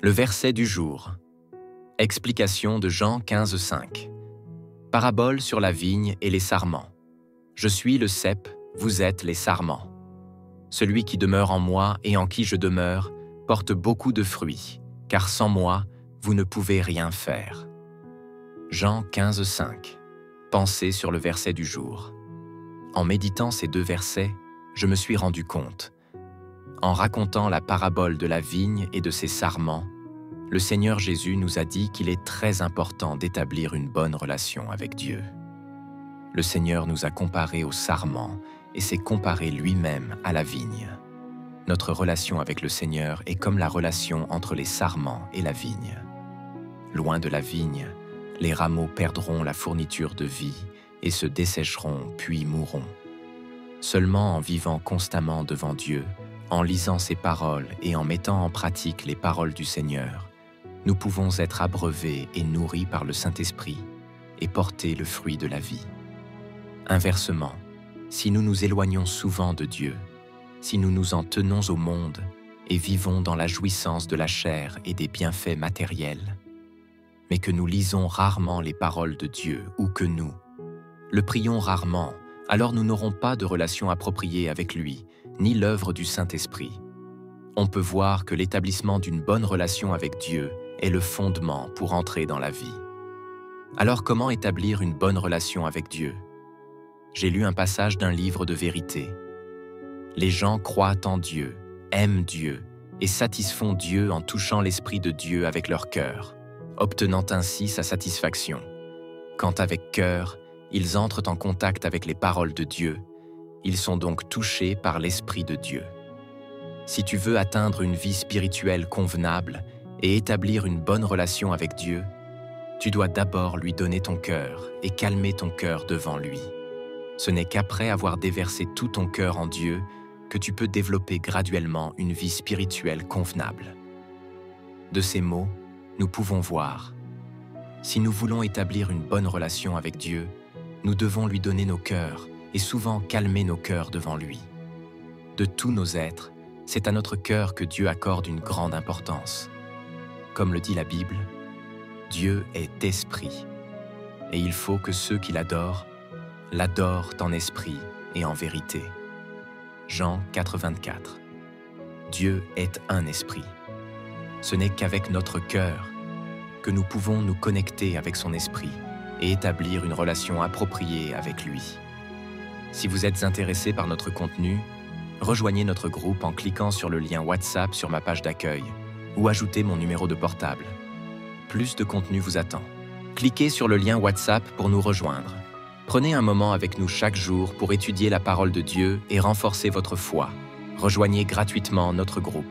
Le verset du jour. Explication de Jean 15,5. Parabole sur la vigne et les sarments. Je suis le cep, vous êtes les sarments. Celui qui demeure en moi et en qui je demeure porte beaucoup de fruits, car sans moi, vous ne pouvez rien faire. Jean 15,5. Pensée sur le verset du jour. En méditant ces deux versets, je me suis rendu compte. En racontant la parabole de la vigne et de ses sarments, le Seigneur Jésus nous a dit qu'il est très important d'établir une bonne relation avec Dieu. Le Seigneur nous a comparés aux sarments et s'est comparé lui-même à la vigne. Notre relation avec le Seigneur est comme la relation entre les sarments et la vigne. Loin de la vigne, les rameaux perdront la fourniture de vie et se dessécheront puis mourront. Seulement en vivant constamment devant Dieu, en lisant ses paroles et en mettant en pratique les paroles du Seigneur, nous pouvons être abreuvés et nourris par le Saint-Esprit et porter le fruit de la vie. Inversement, si nous nous éloignons souvent de Dieu, si nous nous en tenons au monde et vivons dans la jouissance de la chair et des bienfaits matériels, mais que nous lisons rarement les paroles de Dieu ou que nous le prions rarement, alors nous n'aurons pas de relation appropriée avec lui, ni l'œuvre du Saint-Esprit. On peut voir que l'établissement d'une bonne relation avec Dieu est le fondement pour entrer dans la vie. Alors comment établir une bonne relation avec Dieu? J'ai lu un passage d'un livre de vérité. Les gens croient en Dieu, aiment Dieu et satisfont Dieu en touchant l'Esprit de Dieu avec leur cœur, obtenant ainsi sa satisfaction. Quand avec cœur, ils entrent en contact avec les paroles de Dieu, ils sont donc touchés par l'Esprit de Dieu. Si tu veux atteindre une vie spirituelle convenable et établir une bonne relation avec Dieu, tu dois d'abord lui donner ton cœur et calmer ton cœur devant lui. Ce n'est qu'après avoir déversé tout ton cœur en Dieu que tu peux développer graduellement une vie spirituelle convenable. De ces mots, nous pouvons voir. Si nous voulons établir une bonne relation avec Dieu, nous devons lui donner nos cœurs et souvent calmer nos cœurs devant lui. De tous nos êtres, c'est à notre cœur que Dieu accorde une grande importance. Comme le dit la Bible, Dieu est esprit, et il faut que ceux qui l'adorent en esprit et en vérité. Jean 4,24. Dieu est un esprit. Ce n'est qu'avec notre cœur que nous pouvons nous connecter avec son esprit et établir une relation appropriée avec lui. Si vous êtes intéressé par notre contenu, rejoignez notre groupe en cliquant sur le lien WhatsApp sur ma page d'accueil ou ajoutez mon numéro de portable. Plus de contenu vous attend. Cliquez sur le lien WhatsApp pour nous rejoindre. Prenez un moment avec nous chaque jour pour étudier la parole de Dieu et renforcer votre foi. Rejoignez gratuitement notre groupe.